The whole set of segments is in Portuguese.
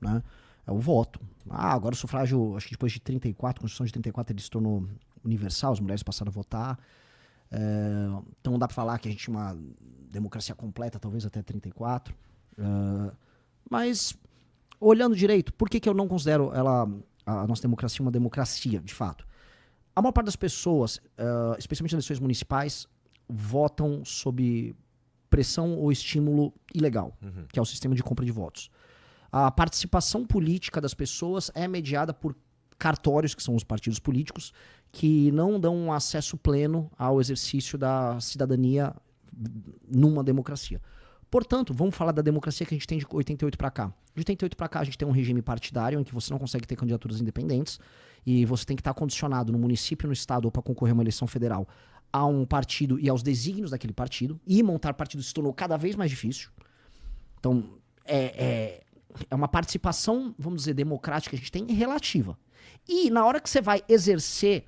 né? É o voto. Agora o sufrágio, acho que depois de 34, a Constituição de 34, ele se tornou universal, as mulheres passaram a votar. Então não dá pra falar que a gente tinha uma democracia completa, talvez até 34. Mas, olhando direito, por que eu não considero a nossa democracia uma democracia, de fato? A maior parte das pessoas, especialmente nas eleições municipais, votam sob pressão ou estímulo ilegal, que é o sistema de compra de votos. A participação política das pessoas é mediada por cartórios, que são os partidos políticos, que não dão um acesso pleno ao exercício da cidadania numa democracia. Portanto, vamos falar da democracia que a gente tem de 88 para cá. De 88 para cá, a gente tem um regime partidário em que você não consegue ter candidaturas independentes e você tem que estar condicionado no município, no estado ou para concorrer a uma eleição federal a um partido e aos desígnios daquele partido. E montar partido se tornou cada vez mais difícil. Então, é uma participação, vamos dizer, democrática que a gente tem relativa. E na hora que você vai exercer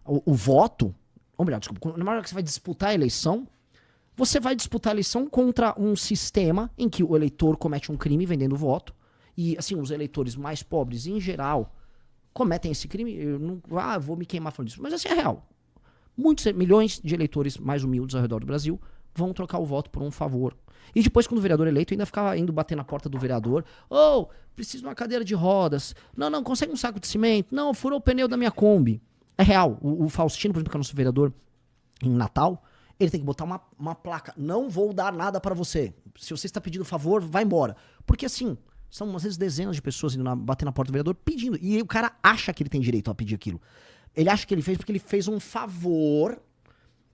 o voto, ou melhor, desculpa, na hora que você vai disputar a eleição, você vai disputar a eleição contra um sistema em que o eleitor comete um crime vendendo voto. E, assim, os eleitores mais pobres, em geral, cometem esse crime. Eu não vou me queimar falando disso, mas assim é real. Milhões de eleitores mais humildes ao redor do Brasil vão trocar o voto por um favor. E depois, quando o vereador eleito, ainda ficava indo bater na porta do vereador. Preciso de uma cadeira de rodas. Não, consegue um saco de cimento. Não, furou o pneu da minha Kombi. É real. O Faustino, por exemplo, que é o nosso vereador em Natal, ele tem que botar uma placa. Não vou dar nada pra você. Se você está pedindo favor, vai embora. Porque assim, são às vezes dezenas de pessoas indo bater na porta do vereador pedindo. E o cara acha que ele tem direito a pedir aquilo. Ele acha que ele fez porque ele fez um favor.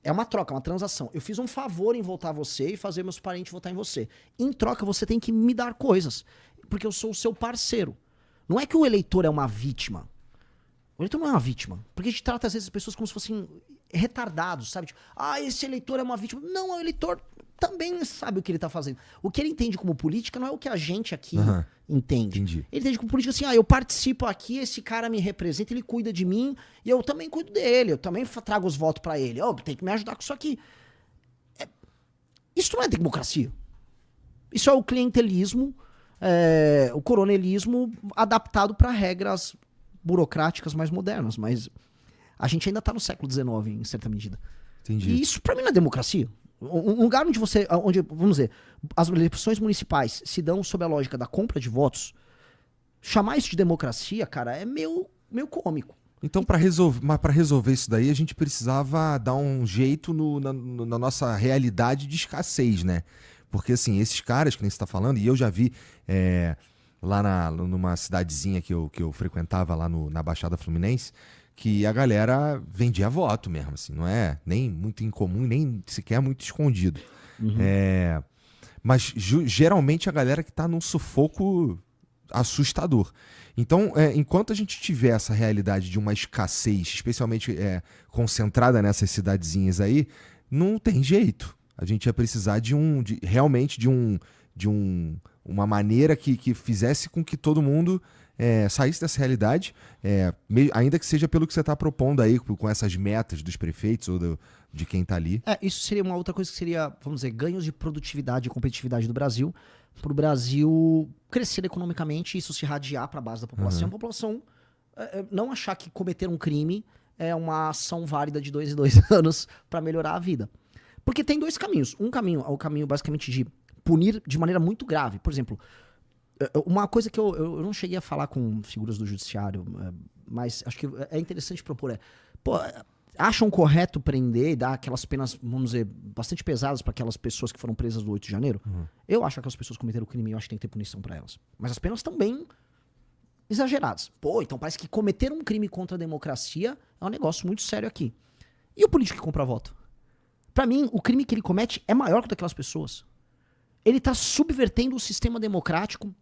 É uma troca, uma transação. Eu fiz um favor em votar você e fazer meus parentes votar em você. Em troca, você tem que me dar coisas. Porque eu sou o seu parceiro. Não é que o eleitor é uma vítima. O eleitor não é uma vítima. Porque a gente trata, às vezes, as pessoas como se fossem retardados, sabe? Tipo, esse eleitor é uma vítima. Não, o eleitor também sabe o que ele tá fazendo. O que ele entende como política não é o que a gente aqui entende. Entendi. Ele entende como política assim, eu participo aqui, esse cara me representa, ele cuida de mim, e eu também cuido dele, eu também trago os votos pra ele. Tem que me ajudar com isso aqui. Isso não é democracia. Isso é o clientelismo, o coronelismo adaptado para regras burocráticas mais modernas, mas a gente ainda tá no século XIX, em certa medida. Entendi. E isso pra mim não é democracia. Um lugar onde, vamos dizer, as eleições municipais se dão sob a lógica da compra de votos, chamar isso de democracia, cara, é meio cômico. Então, para resolver isso daí, a gente precisava dar um jeito na nossa realidade de escassez, né? Porque, assim, esses caras que nem você tá falando, e eu já vi lá numa cidadezinha que eu frequentava lá na Baixada Fluminense, que a galera vendia voto mesmo, assim, não é nem muito incomum, nem sequer muito escondido. Mas geralmente a galera que tá num sufoco assustador. Então, enquanto a gente tiver essa realidade de uma escassez, especialmente concentrada nessas cidadezinhas aí, não tem jeito. A gente ia precisar realmente de uma maneira que fizesse com que todo mundo saísse dessa realidade, ainda que seja pelo que você está propondo aí, com essas metas dos prefeitos ou de quem está ali. Isso seria uma outra coisa que seria, vamos dizer, ganhos de produtividade e competitividade do Brasil, para o Brasil crescer economicamente e isso se irradiar para a base da população. A população não achar que cometer um crime é uma ação válida de 2 em 2 anos para melhorar a vida. Porque tem dois caminhos. Um caminho é o caminho basicamente de punir de maneira muito grave. Por exemplo, uma coisa que eu não cheguei a falar com figuras do judiciário, mas acho que é interessante propor acham correto prender e dar aquelas penas, vamos dizer, bastante pesadas para aquelas pessoas que foram presas do 8 de janeiro? Eu acho que aquelas pessoas que cometeram o crime, eu acho que tem que ter punição para elas. Mas as penas estão bem exageradas. Então parece que cometer um crime contra a democracia é um negócio muito sério aqui. E o político que compra voto? Para mim, o crime que ele comete é maior que o daquelas pessoas. Ele tá subvertendo o sistema democrático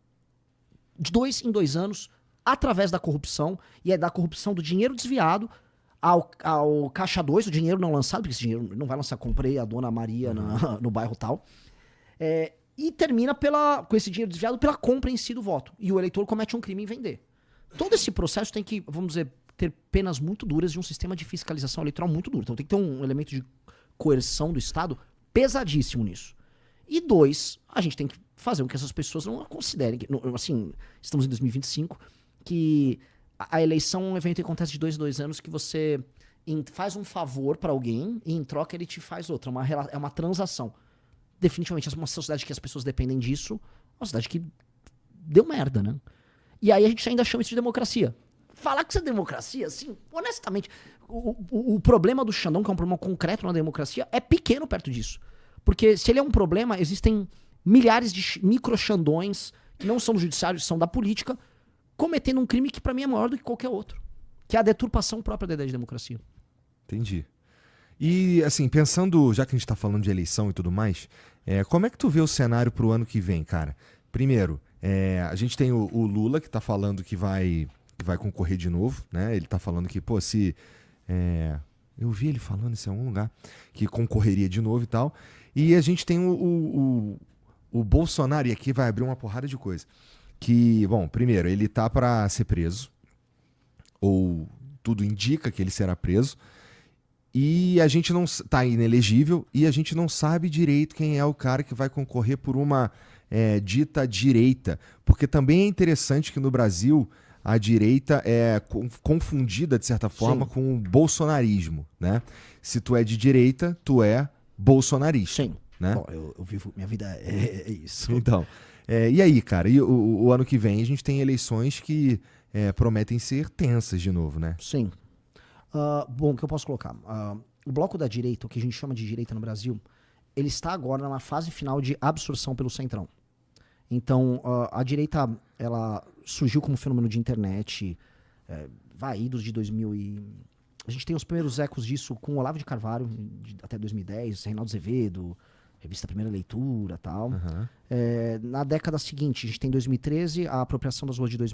de 2 em 2 anos, através da corrupção, e é da corrupção do dinheiro desviado ao caixa 2, o dinheiro não lançado, porque esse dinheiro não vai lançar, comprei a Dona Maria no bairro tal, e termina com esse dinheiro desviado pela compra em si do voto. E o eleitor comete um crime em vender. Todo esse processo tem que, vamos dizer, ter penas muito duras e um sistema de fiscalização eleitoral muito duro. Então tem que ter um elemento de coerção do Estado pesadíssimo nisso. E 2, a gente tem que fazer com que essas pessoas não considerem, assim, estamos em 2025, que a eleição é um evento que acontece de 2 em 2 anos que você faz um favor pra alguém e em troca ele te faz outra. É uma transação. Definitivamente, uma sociedade que as pessoas dependem disso, uma sociedade que deu merda, né? E aí a gente ainda chama isso de democracia. Falar que isso é democracia, assim, honestamente, o problema do Xandão, que é um problema concreto na democracia, é pequeno perto disso. Porque se ele é um problema, existem milhares de micro-xandões que não são do judiciário, são da política, cometendo um crime que pra mim é maior do que qualquer outro. Que é a deturpação própria da ideia de democracia. Entendi. E, assim, pensando, já que a gente tá falando de eleição e tudo mais, como é que tu vê o cenário pro ano que vem, cara? Primeiro, a gente tem o Lula, que tá falando que vai concorrer de novo, né? Ele tá falando que, pô, se... eu vi ele falando isso em algum lugar, que concorreria de novo e tal. E a gente tem o Bolsonaro, e aqui vai abrir uma porrada de coisa. Que, bom, primeiro, ele tá pra ser preso, ou tudo indica que ele será preso, e a gente não tá inelegível, e a gente não sabe direito quem é o cara que vai concorrer por uma dita direita. Porque também é interessante que no Brasil a direita é confundida, de certa forma, Sim. com o bolsonarismo, né? Se tu é de direita, tu é bolsonarista. Sim. Né? Bom, eu vivo... Minha vida é isso. Então, e aí, cara? E o ano que vem a gente tem eleições que prometem ser tensas de novo, né? Sim. Bom, o que eu posso colocar? O bloco da direita, o que a gente chama de direita no Brasil, ele está agora numa fase final de absorção pelo centrão. Então, a direita, ela surgiu como fenômeno de internet, idos de 2000 e... A gente tem os primeiros ecos disso com o Olavo de Carvalho, até 2010, Reinaldo Azevedo, revista Primeira Leitura e tal. Uhum. Na década seguinte, a gente tem 2013, a apropriação das ruas de